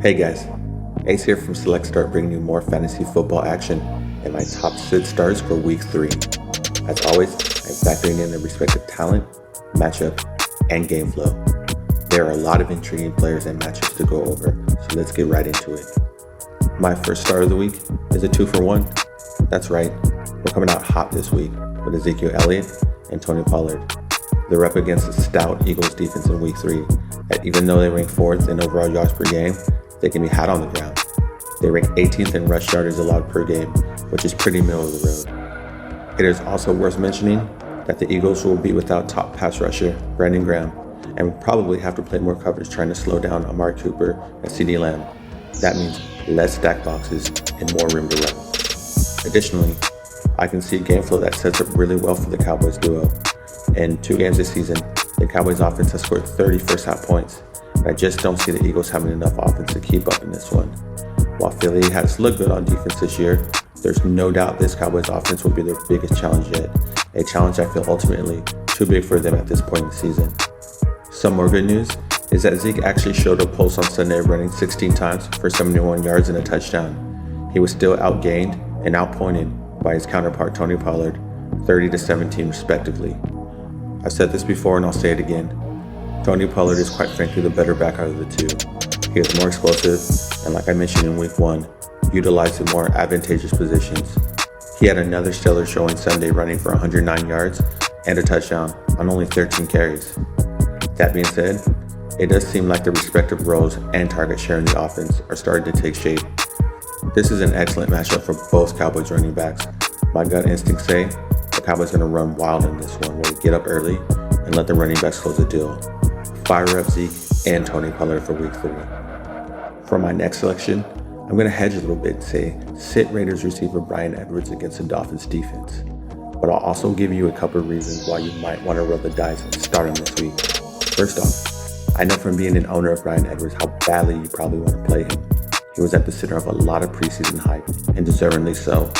Hey guys, Ace here from Select Start, bringing you more fantasy football action and my top sit starts for week 3. As always, I'm factoring in the respective talent, matchup, and game flow. There are a lot of intriguing players and matchups to go over, so let's get right into it. My first start of the week is a 2-for-1. That's right, we're coming out hot this week with Ezekiel Elliott and Tony Pollard. They're up against a stout Eagles defense in week 3 that, even though they rank 4th in overall yards per game, they can be hot on the ground. They rank 18th in rush yardage allowed per game, which is pretty middle of the road. It is also worth mentioning that the Eagles will be without top pass rusher Brandon Graham and will probably have to play more coverage trying to slow down Amari Cooper and CeeDee Lamb. That means less stack boxes and more room to run. Additionally, I can see game flow that sets up really well for the Cowboys duo. In 2 games this season, the Cowboys offense has scored 30 first half points. I just don't see the Eagles having enough offense to keep up in this one. While Philly has looked good on defense this year, there's no doubt this Cowboys offense will be their biggest challenge yet, a challenge I feel ultimately too big for them at this point in the season. Some more good news is that Zeke actually showed a pulse on Sunday, running 16 times for 71 yards and a touchdown. He was still outgained and outpointed by his counterpart Tony Pollard, 30-17 respectively. I've said this before and I'll say it again. Tony Pollard is quite frankly the better back out of the two. He is more explosive and, like I mentioned in week 1, utilized in more advantageous positions. He had another stellar showing Sunday, running for 109 yards and a touchdown on only 13 carries. That being said, it does seem like the respective roles and target share in the offense are starting to take shape. This is an excellent matchup for both Cowboys running backs. My gut instincts say the Cowboys are going to run wild in this one, where we get up early and let the running backs close the deal. Fire up Zeke and Tony Pollard for week 3. For my next selection, I'm going to hedge a little bit and say sit Raiders receiver Clyde Edwards against the Dolphins defense. But I'll also give you a couple of reasons why you might want to roll the dice and start him this week. First off, I know from being an owner of Clyde Edwards how badly you probably want to play him. He was at the center of a lot of preseason hype, and deservingly so.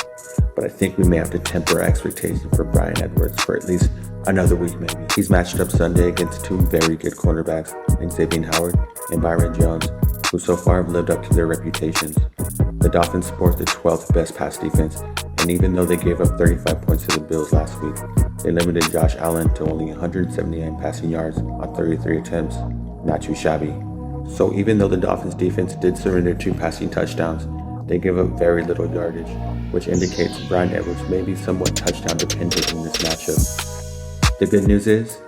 But I think we may have to temper our expectations for Clyde Edwards for at least another week maybe. He's matched up Sunday against 2 very good cornerbacks in Xavier Howard and Byron Jones, who so far have lived up to their reputations. The Dolphins sport the 12th best pass defense, and even though they gave up 35 points to the Bills last week, they limited Josh Allen to only 179 passing yards on 33 attempts. Not too shabby. So even though the Dolphins defense did surrender 2 passing touchdowns, they give up very little yardage, which indicates Clyde Edwards may be somewhat touchdown dependent in this matchup. The good news is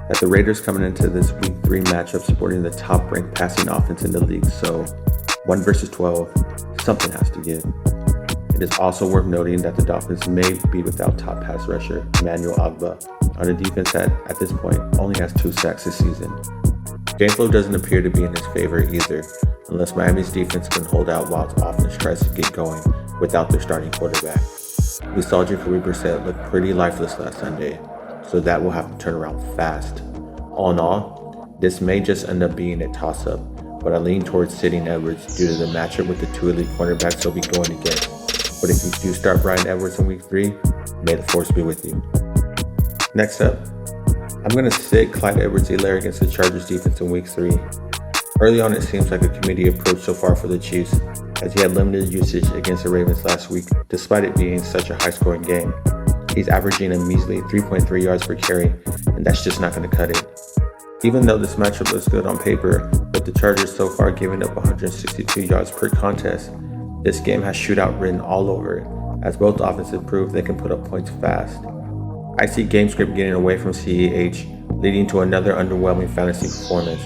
that the Raiders coming into this week 3 matchup sporting the top ranked passing offense in the league, so 1 versus 12, something has to give. It is also worth noting that the Dolphins may be without top pass rusher Emmanuel Ogbah on a defense that at this point only has 2 sacks this season. Game flow doesn't appear to be in his favor either, unless Miami's defense can hold out while its offense tries to get going without their starting quarterback. We saw Jacoby Brissett look pretty lifeless last Sunday, so that will have to turn around fast. All in all, this may just end up being a toss-up, but I lean towards sitting Edwards due to the matchup with the 2 elite cornerbacks he'll be going against. But if you do start Clyde Edwards in week 3, may the force be with you. Next up, I'm going to sit Clyde Edwards Helaire against the Chargers defense in week 3. Early on, it seems like a committee approach so far for the Chiefs, as he had limited usage against the Ravens last week, despite it being such a high-scoring game. He's averaging a measly 3.3 yards per carry, and that's just not going to cut it. Even though this matchup looks good on paper, with the Chargers so far giving up 162 yards per contest, this game has shootout written all over it, as both offenses prove they can put up points fast. I see game script getting away from CEH, leading to another underwhelming fantasy performance.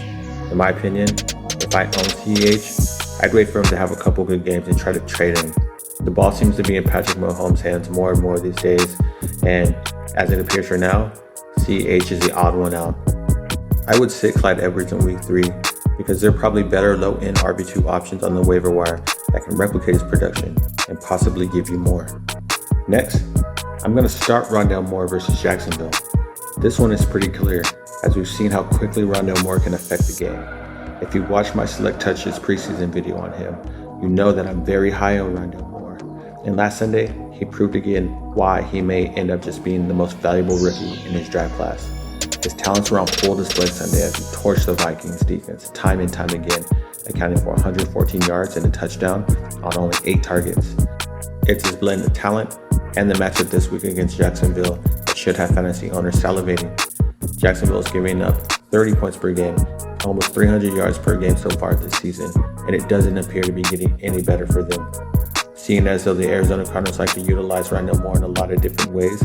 In my opinion, if I own CEH, I'd wait for him to have a couple good games and try to trade him. The ball seems to be in Patrick Mahomes' hands more and more these days, and as it appears for now, CEH is the odd one out. I would sit Clyde Edwards in week 3 because there are probably better low-end RB2 options on the waiver wire that can replicate his production and possibly give you more. Next, I'm going to start Rondale Moore versus Jacksonville. This one is pretty clear, as we've seen how quickly Rondale Moore can affect the game. If you watched my Select Touches preseason video on him, you know that I'm very high on Rondale Moore. And last Sunday, he proved again why he may end up just being the most valuable rookie in his draft class. His talents were on full display Sunday as he torched the Vikings defense time and time again, accounting for 114 yards and a touchdown on only 8 targets. It's his blend of talent and the matchup this week against Jacksonville that should have fantasy owners salivating. Jacksonville is giving up 30 points per game, almost 300 yards per game so far this season, and it doesn't appear to be getting any better for them. Seeing as though the Arizona Cardinals like to utilize Rondale Moore in a lot of different ways,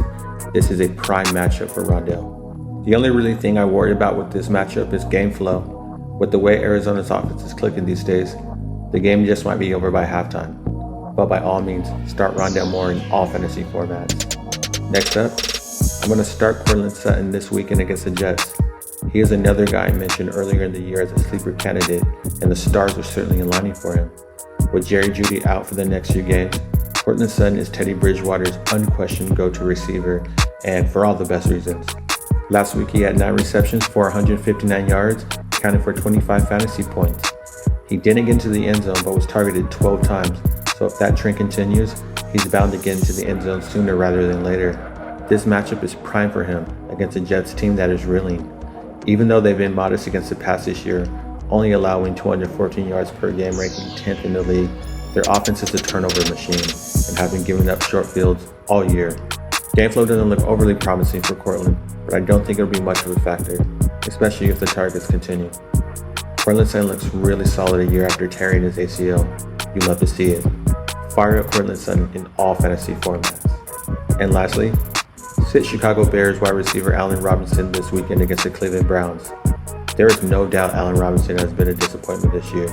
this is a prime matchup for Rondale. The only really thing I worry about with this matchup is game flow. With the way Arizona's offense is clicking these days, the game just might be over by halftime. But by all means, start Rondale Moore in all fantasy formats. Next up, I'm going to start Courtland Sutton this weekend against the Jets. He is another guy I mentioned earlier in the year as a sleeper candidate, and the stars are certainly aligning for him. With Jerry Jeudy out for the next few games, Courtland Sutton is Teddy Bridgewater's unquestioned go-to receiver, and for all the best reasons. Last week he had 9 receptions for 159 yards, accounting for 25 fantasy points. He didn't get into the end zone but was targeted 12 times, so if that trend continues, he's bound to get into the end zone sooner rather than later. This matchup is prime for him against a Jets team that is reeling. Even though they've been modest against the pass this year, only allowing 214 yards per game, ranking 10th in the league, their offense is a turnover machine and have been giving up short fields all year. Game flow doesn't look overly promising for Courtland, but I don't think it'll be much of a factor, especially if the targets continue. Courtland Sutton looks really solid a year after tearing his ACL. You love to see it. Fire up Courtland Sutton in all fantasy formats. And lastly, sit Chicago Bears wide receiver Allen Robinson this weekend against the Cleveland Browns. There is no doubt Allen Robinson has been a disappointment this year.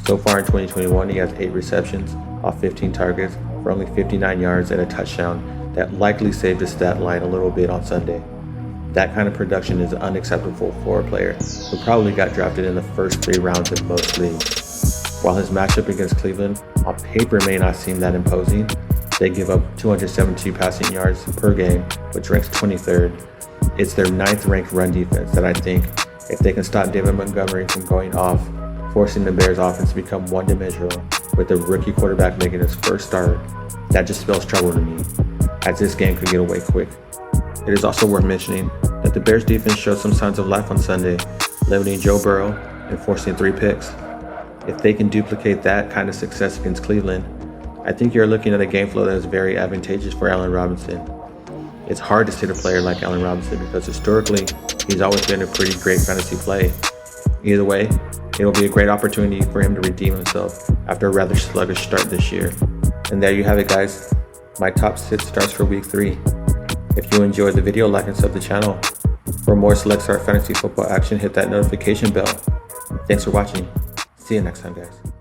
So far in 2021, he has 8 receptions off 15 targets for only 59 yards and a touchdown that likely saved his stat line a little bit on Sunday. That kind of production is unacceptable for a player who probably got drafted in the first 3 rounds in most leagues. While his matchup against Cleveland on paper may not seem that imposing, they give up 272 passing yards per game, which ranks 23rd. It's their 9th ranked run defense that I think, if they can stop David Montgomery from going off, forcing the Bears offense to become one-dimensional with the rookie quarterback making his first start, that just spells trouble to me, as this game could get away quick. It is also worth mentioning that the Bears defense showed some signs of life on Sunday, limiting Joe Burrow and forcing 3 picks. If they can duplicate that kind of success against Cleveland, I think you're looking at a game flow that is very advantageous for Allen Robinson. It's hard to sit a player like Allen Robinson because historically, he's always been a pretty great fantasy play. Either way, it'll be a great opportunity for him to redeem himself after a rather sluggish start this year. And there you have it, guys. My top 6 starts for week 3. If you enjoyed the video, like and sub the channel. For more Select Start fantasy football action, hit that notification bell. Thanks for watching. See you next time, guys.